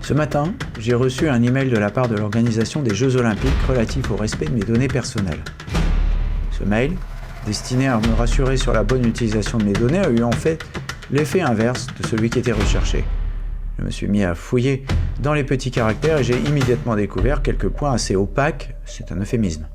Ce matin, j'ai reçu un email de la part de l'organisation des Jeux Olympiques relatif au respect de mes données personnelles. Ce mail, destiné à me rassurer sur la bonne utilisation de mes données, a eu en fait l'effet inverse de celui qui était recherché. Je me suis mis à fouiller dans les petits caractères et j'ai immédiatement découvert quelques points assez opaques, c'est un euphémisme.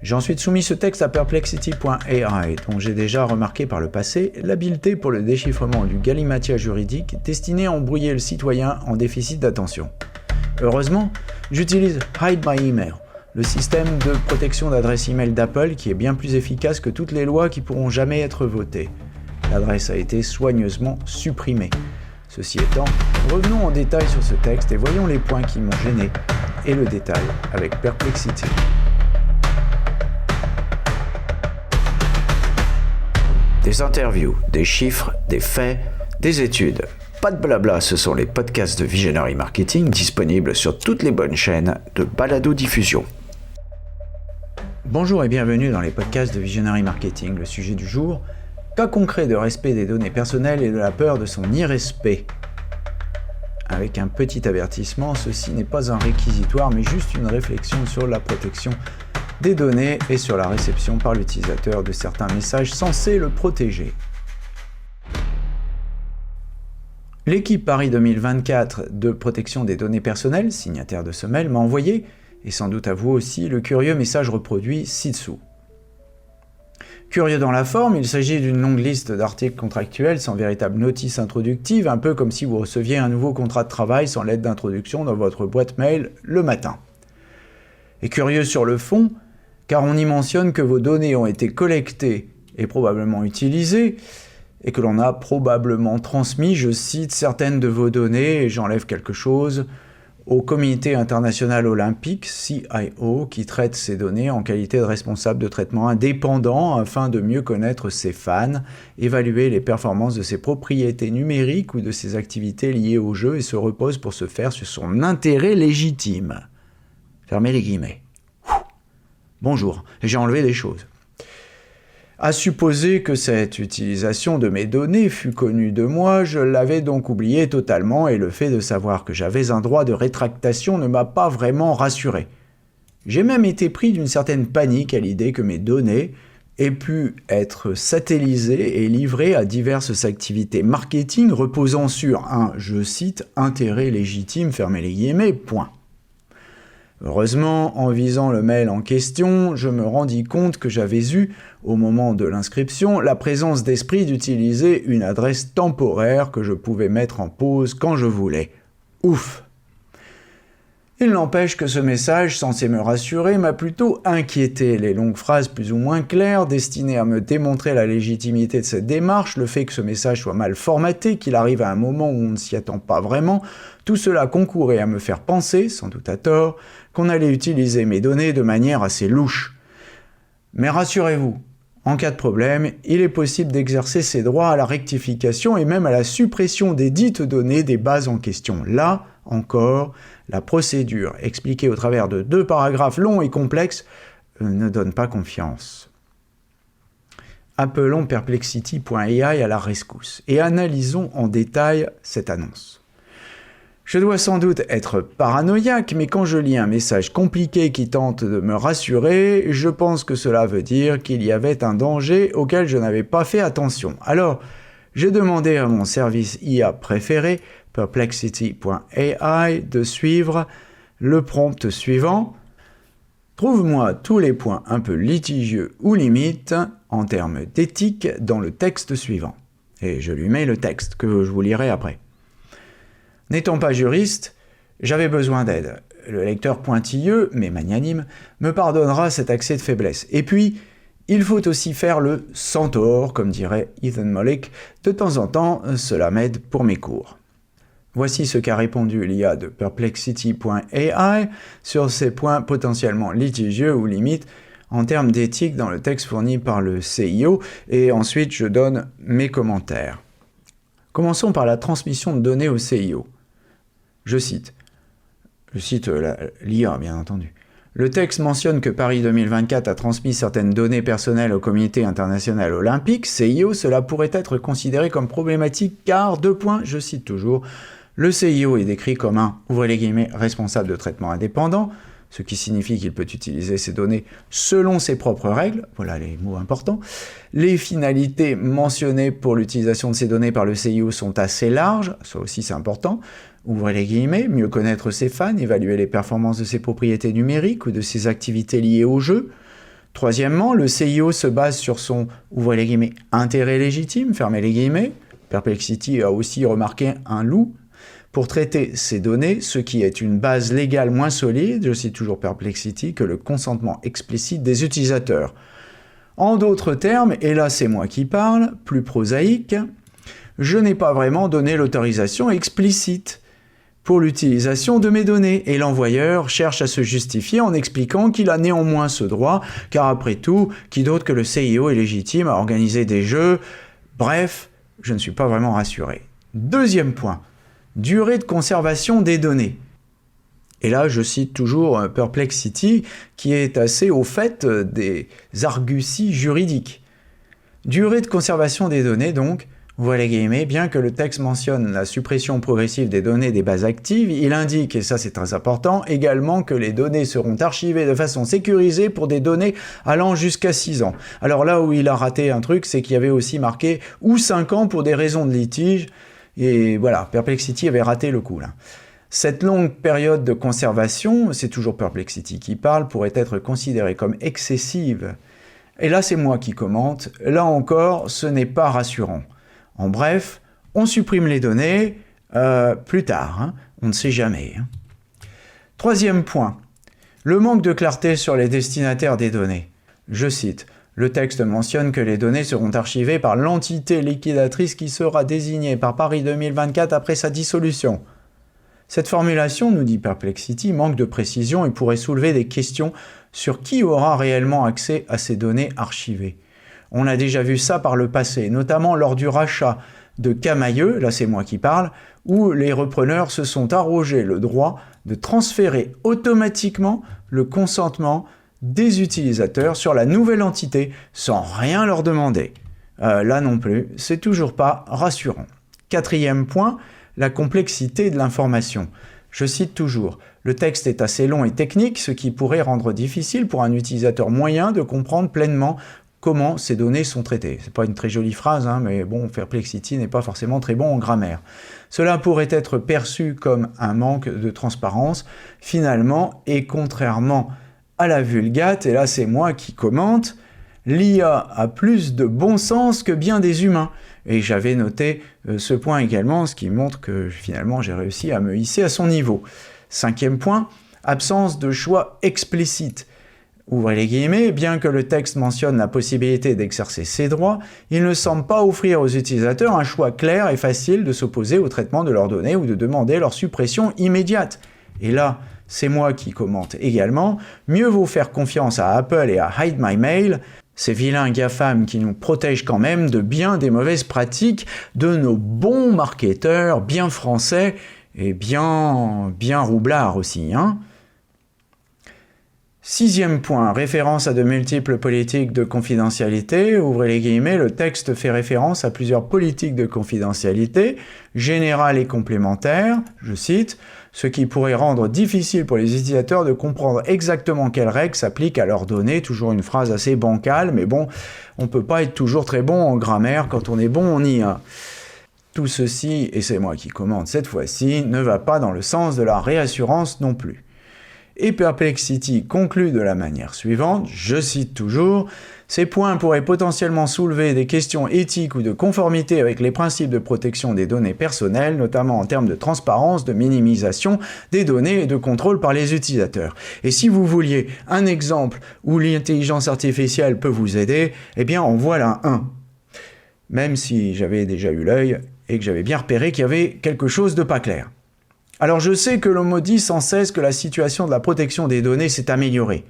J'ai ensuite soumis ce texte à Perplexity.ai, dont j'ai déjà remarqué par le passé l'habileté pour le déchiffrement du galimatia juridique destiné à embrouiller le citoyen en déficit d'attention. Heureusement, j'utilise Hide My Email, le système de protection d'adresse email d'Apple qui est bien plus efficace que toutes les lois qui pourront jamais être votées. L'adresse a été soigneusement supprimée. Ceci étant, revenons en détail sur ce texte et voyons les points qui m'ont gêné et le détail avec Perplexity. Des interviews, des chiffres, des faits, des études. Pas de blabla, ce sont les podcasts de Visionary Marketing disponibles sur toutes les bonnes chaînes de balado-diffusion. Bonjour et bienvenue dans les podcasts de Visionary Marketing. Le sujet du jour, cas concret de respect des données personnelles et de la peur de son irrespect. Avec un petit avertissement, ceci n'est pas un réquisitoire mais juste une réflexion sur la protection des données et sur la réception par l'utilisateur de certains messages censés le protéger. L'équipe Paris 2024 de protection des données personnelles, signataire de ce mail, m'a envoyé, et sans doute à vous aussi, le curieux message reproduit ci-dessous. Curieux dans la forme, il s'agit d'une longue liste d'articles contractuels sans véritable notice introductive, un peu comme si vous receviez un nouveau contrat de travail sans lettre d'introduction dans votre boîte mail le matin. Et curieux sur le fond, car on y mentionne que vos données ont été collectées et probablement utilisées, et que l'on a probablement transmis, je cite, certaines de vos données, et j'enlève quelque chose, au Comité international olympique, CIO, qui traite ces données en qualité de responsable de traitement indépendant afin de mieux connaître ses fans, évaluer les performances de ses propriétés numériques ou de ses activités liées au jeu et se repose pour ce faire sur son intérêt légitime. Fermez les guillemets. Bonjour, j'ai enlevé des choses. À supposer que cette utilisation de mes données fût connue de moi, je l'avais donc oublié totalement et le fait de savoir que j'avais un droit de rétractation ne m'a pas vraiment rassuré. J'ai même été pris d'une certaine panique à l'idée que mes données aient pu être satellisées et livrées à diverses activités marketing reposant sur un, je cite, intérêt légitime, fermez les guillemets, point. Heureusement, en visant le mail en question, je me rendis compte que j'avais eu, au moment de l'inscription, la présence d'esprit d'utiliser une adresse temporaire que je pouvais mettre en pause quand je voulais. Ouf! Il n'empêche que ce message, censé me rassurer, m'a plutôt inquiété. Les longues phrases plus ou moins claires, destinées à me démontrer la légitimité de cette démarche, le fait que ce message soit mal formaté, qu'il arrive à un moment où on ne s'y attend pas vraiment, tout cela concourait à me faire penser, sans doute à tort, qu'on allait utiliser mes données de manière assez louche. Mais rassurez-vous, en cas de problème, il est possible d'exercer ses droits à la rectification et même à la suppression des dites données des bases en question. Là, encore, la procédure, expliquée au travers de 2 paragraphes longs et complexes, ne donne pas confiance. Appelons Perplexity.ai à la rescousse et analysons en détail cette annonce. Je dois sans doute être paranoïaque, mais quand je lis un message compliqué qui tente de me rassurer, je pense que cela veut dire qu'il y avait un danger auquel je n'avais pas fait attention. Alors, j'ai demandé à mon service IA préféré, Perplexity.ai, de suivre le prompt suivant. Trouve-moi tous les points un peu litigieux ou limites en termes d'éthique dans le texte suivant. Et je lui mets le texte que je vous lirai après. N'étant pas juriste, j'avais besoin d'aide. Le lecteur pointilleux, mais magnanime, me pardonnera cet accès de faiblesse. Et puis, il faut aussi faire le centaure, comme dirait Ethan Mollick. De temps en temps, cela m'aide pour mes cours. Voici ce qu'a répondu l'IA de Perplexity.ai sur ces points potentiellement litigieux ou limites en termes d'éthique dans le texte fourni par le CIO, et ensuite je donne mes commentaires. Commençons par la transmission de données au CIO. Je cite l'IA, bien entendu. Le texte mentionne que Paris 2024 a transmis certaines données personnelles au Comité international olympique, CIO. Cela pourrait être considéré comme problématique car, je cite toujours, Le CIO est décrit comme un, ouvrez les guillemets, responsable de traitement indépendant, ce qui signifie qu'il peut utiliser ces données selon ses propres règles, voilà les mots importants. Les finalités mentionnées pour l'utilisation de ces données par le CIO sont assez larges, ça aussi c'est important, ouvrez les guillemets, mieux connaître ses fans, évaluer les performances de ses propriétés numériques ou de ses activités liées au jeu. Troisièmement, le CIO se base sur son, ouvrez les guillemets, intérêt légitime, fermez les guillemets. Perplexity a aussi remarqué un loup pour traiter ces données, ce qui est une base légale moins solide, je cite toujours Perplexity, que le consentement explicite des utilisateurs. En d'autres termes, et là c'est moi qui parle, plus prosaïque, je n'ai pas vraiment donné l'autorisation explicite pour l'utilisation de mes données, et l'envoyeur cherche à se justifier en expliquant qu'il a néanmoins ce droit, car après tout, qui d'autre que le CIO est légitime à organiser des jeux. Bref, je ne suis pas vraiment rassuré. Deuxième point, durée de conservation des données. Et là, je cite toujours Perplexity, qui est assez au fait des arguties juridiques. Durée de conservation des données, donc, voilà les guillemets, bien que le texte mentionne la suppression progressive des données des bases actives, il indique, et ça c'est très important, également que les données seront archivées de façon sécurisée pour des données allant jusqu'à 6 ans. Alors là où il a raté un truc, c'est qu'il y avait aussi marqué « ou 5 ans pour des raisons de litige », et voilà, Perplexity avait raté le coup là. Cette longue période de conservation, c'est toujours Perplexity qui parle, pourrait être considérée comme excessive. Et là c'est moi qui commente, là encore ce n'est pas rassurant. En bref, on supprime les données plus tard, hein, on ne sait jamais. Hein. Troisième point, le manque de clarté sur les destinataires des données. Je cite, le texte mentionne que les données seront archivées par l'entité liquidatrice qui sera désignée par Paris 2024 après sa dissolution. Cette formulation, nous dit Perplexity, manque de précision et pourrait soulever des questions sur qui aura réellement accès à ces données archivées. On a déjà vu ça par le passé, notamment lors du rachat de Camaïeu, là c'est moi qui parle, où les repreneurs se sont arrogés le droit de transférer automatiquement le consentement des utilisateurs sur la nouvelle entité sans rien leur demander. Là non plus, c'est toujours pas rassurant. Quatrième point, la complexité de l'information. Je cite toujours, le texte est assez long et technique, ce qui pourrait rendre difficile pour un utilisateur moyen de comprendre pleinement comment ces données sont traitées. C'est pas une très jolie phrase, hein, mais bon, Perplexity n'est pas forcément très bon en grammaire. Cela pourrait être perçu comme un manque de transparence, finalement, et contrairement à la Vulgate, et là c'est moi qui commente, l'IA a plus de bon sens que bien des humains. Et j'avais noté ce point également, ce qui montre que finalement j'ai réussi à me hisser à son niveau. Cinquième point, absence de choix explicite. Ouvrez les guillemets, bien que le texte mentionne la possibilité d'exercer ses droits, il ne semble pas offrir aux utilisateurs un choix clair et facile de s'opposer au traitement de leurs données ou de demander leur suppression immédiate. Et là, c'est moi qui commente également, mieux vaut faire confiance à Apple et à Hide My Mail, ces vilains GAFAM qui nous protègent quand même de bien des mauvaises pratiques de nos bons marketeurs bien français et bien roublards aussi, hein. Sixième point, référence à de multiples politiques de confidentialité. Ouvrez les guillemets, le texte fait référence à plusieurs politiques de confidentialité, générales et complémentaires, je cite, ce qui pourrait rendre difficile pour les utilisateurs de comprendre exactement quelles règles s'appliquent à leurs données. Toujours une phrase assez bancale, mais bon, on ne peut pas être toujours très bon en grammaire, quand on est bon en IA. Tout ceci, et c'est moi qui commente cette fois-ci, ne va pas dans le sens de la réassurance non plus. Et Perplexity conclut de la manière suivante, je cite toujours, « Ces points pourraient potentiellement soulever des questions éthiques ou de conformité avec les principes de protection des données personnelles, notamment en termes de transparence, de minimisation des données et de contrôle par les utilisateurs. Et si vous vouliez un exemple où l'intelligence artificielle peut vous aider, eh bien en voilà un. » Même si j'avais déjà eu l'œil et que j'avais bien repéré qu'il y avait quelque chose de pas clair. Alors je sais que l'on me dit sans cesse que la situation de la protection des données s'est améliorée,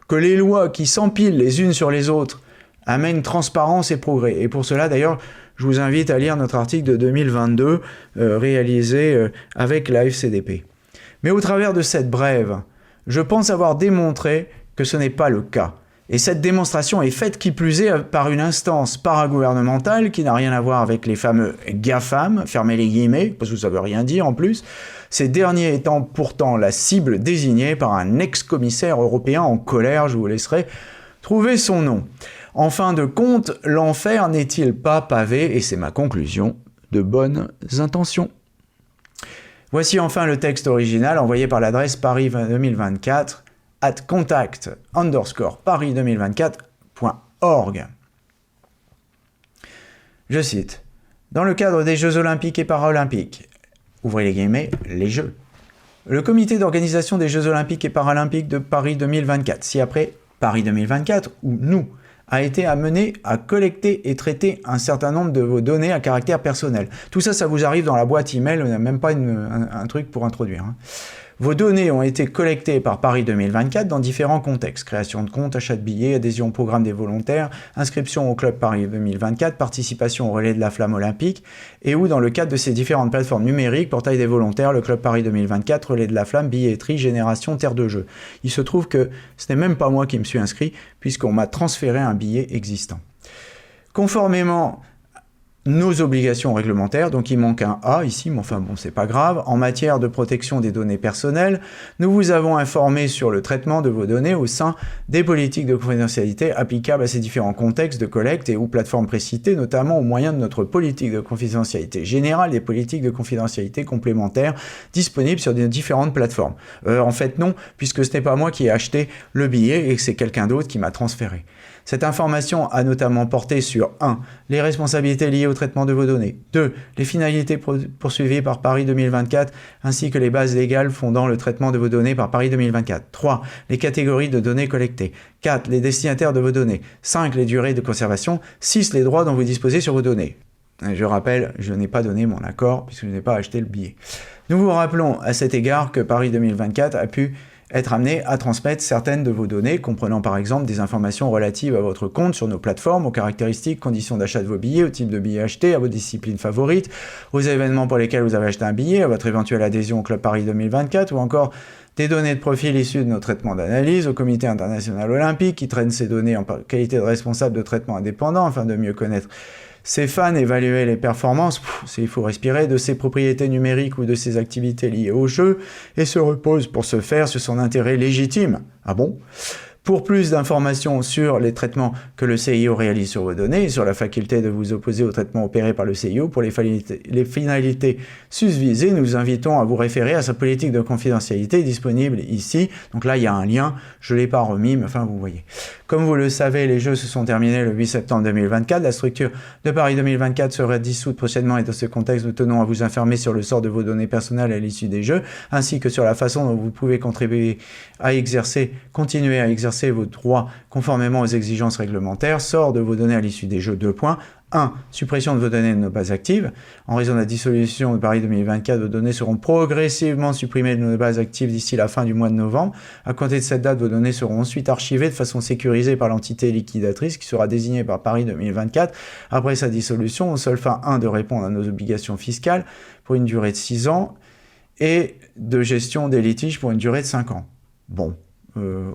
que les lois qui s'empilent les unes sur les autres amènent transparence et progrès. Et pour cela d'ailleurs, je vous invite à lire notre article de 2022 réalisé avec la FCDP. Mais au travers de cette brève, je pense avoir démontré que ce n'est pas le cas, Et cette démonstration est faite qui plus est par une instance paragouvernementale qui n'a rien à voir avec les fameux GAFAM, fermez les guillemets, parce que ça veut rien dire en plus, ces derniers étant pourtant la cible désignée par un ex-commissaire européen en colère, je vous laisserai trouver son nom. En fin de compte, l'enfer n'est-il pas pavé, et c'est ma conclusion, de bonnes intentions. Voici enfin le texte original envoyé par l'adresse paris2024@contact_paris2024.org. Je cite: dans le cadre des Jeux Olympiques et Paralympiques, ouvrez les guillemets, les Jeux, le comité d'organisation des Jeux Olympiques et Paralympiques de Paris 2024, ci-après Paris 2024, ou nous, a été amené à collecter et traiter un certain nombre de vos données à caractère personnel. Tout ça, ça vous arrive dans la boîte email, on n'a même pas un truc pour introduire. Vos données ont été collectées par Paris 2024 dans différents contextes. Création de compte, achat de billets, adhésion au programme des volontaires, inscription au club Paris 2024, participation au relais de la flamme olympique, et ou dans le cadre de ces différentes plateformes numériques, portail des volontaires, le club Paris 2024, relais de la flamme, billetterie, génération, terre de jeu. Il se trouve que ce n'est même pas moi qui me suis inscrit, puisqu'on m'a transféré un billet existant. Conformément nos obligations réglementaires, donc il manque un A ici, mais enfin bon, c'est pas grave. En matière de protection des données personnelles, nous vous avons informé sur le traitement de vos données au sein des politiques de confidentialité applicables à ces différents contextes de collecte et ou plateformes précitées, notamment au moyen de notre politique de confidentialité générale et politiques de confidentialité complémentaires disponibles sur des différentes plateformes. En fait non, puisque ce n'est pas moi qui ai acheté le billet et que c'est quelqu'un d'autre qui m'a transféré. Cette information a notamment porté sur 1. Les responsabilités liées au traitement de vos données. 2. Les finalités poursuivies par Paris 2024 ainsi que les bases légales fondant le traitement de vos données par Paris 2024. 3. Les catégories de données collectées. 4. Les destinataires de vos données. 5. Les durées de conservation. 6. Les droits dont vous disposez sur vos données. Je rappelle, je n'ai pas donné mon accord puisque je n'ai pas acheté le billet. Nous vous rappelons à cet égard que Paris 2024 a pu être amené à transmettre certaines de vos données, comprenant par exemple des informations relatives à votre compte sur nos plateformes, aux caractéristiques, conditions d'achat de vos billets, au type de billets achetés, à vos disciplines favorites, aux événements pour lesquels vous avez acheté un billet, à votre éventuelle adhésion au Club Paris 2024, ou encore des données de profil issues de nos traitements d'analyse, au Comité international olympique qui traîne ces données en qualité de responsable de traitement indépendant afin de mieux connaître ses fans, évaluer les performances, il faut respirer, de ses propriétés numériques ou de ses activités liées au jeu, et se repose pour ce faire sur son intérêt légitime. Ah bon ? Pour plus d'informations sur les traitements que le CIO réalise sur vos données et sur la faculté de vous opposer aux traitements opérés par le CIO pour les finalités susvisées, nous vous invitons à vous référer à sa politique de confidentialité disponible ici. Donc là, il y a un lien, je ne l'ai pas remis, mais enfin, vous voyez. Comme vous le savez, les Jeux se sont terminés le 8 septembre 2024. La structure de Paris 2024 sera dissoute prochainement et dans ce contexte, nous tenons à vous informer sur le sort de vos données personnelles à l'issue des Jeux, ainsi que sur la façon dont vous pouvez contribuer à continuer à exercer vos droits conformément aux exigences réglementaires. Sort de vos données à l'issue des Jeux, 2 points. 1. Suppression de vos données de nos bases actives. En raison de la dissolution de Paris 2024, vos données seront progressivement supprimées de nos bases actives d'ici la fin du mois de novembre. À compter de cette date, vos données seront ensuite archivées de façon sécurisée par l'entité liquidatrice qui sera désignée par Paris 2024 après sa dissolution, aux seules fins 1. De répondre à nos obligations fiscales pour une durée de 6 ans et de gestion des litiges pour une durée de 5 ans. Bon.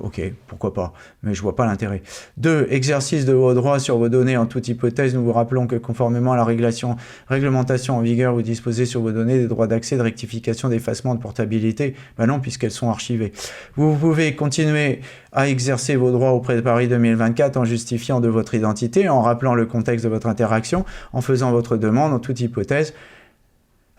Ok, pourquoi pas, mais je vois pas l'intérêt. 2. Exercice de vos droits sur vos données en toute hypothèse. Nous vous rappelons que conformément à la réglementation en vigueur, vous disposez sur vos données des droits d'accès, de rectification, d'effacement, de portabilité. Ben non, puisqu'elles sont archivées. Vous pouvez continuer à exercer vos droits auprès de Paris 2024 en justifiant de votre identité, en rappelant le contexte de votre interaction, en faisant votre demande en toute hypothèse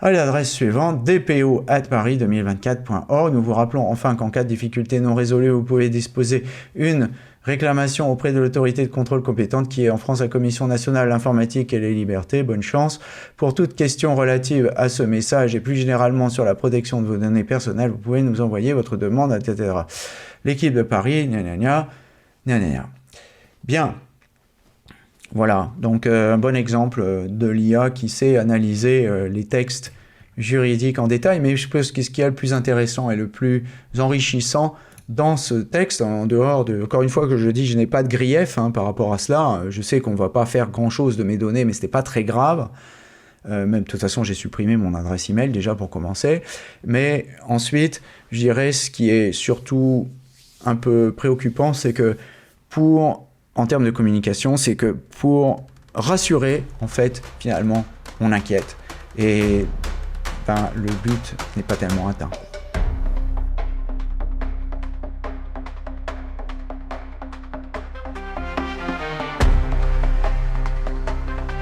à l'adresse suivante, dpo@paris2024.org. Nous vous rappelons enfin qu'en cas de difficulté non résolue, vous pouvez disposer une réclamation auprès de l'autorité de contrôle compétente qui est en France la Commission nationale de l'informatique et les libertés. Bonne chance. Pour toute question relative à ce message et plus généralement sur la protection de vos données personnelles, vous pouvez nous envoyer votre demande, etc. L'équipe de Paris, Bien. Voilà, donc un bon exemple de l'IA qui sait analyser les textes juridiques en détail, mais je pense que ce qui est le plus intéressant et le plus enrichissant dans ce texte, en dehors de, encore une fois que je dis, je n'ai pas de grief par rapport à cela, je sais qu'on ne va pas faire grand-chose de mes données, mais ce n'était pas très grave, même de toute façon j'ai supprimé mon adresse email déjà pour commencer, mais ensuite, je dirais ce qui est surtout un peu préoccupant, c'est que en termes de communication, c'est que pour rassurer, en fait, finalement, on inquiète. Et le but n'est pas tellement atteint.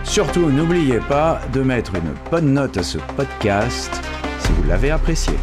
Surtout, n'oubliez pas de mettre une bonne note à ce podcast si vous l'avez apprécié.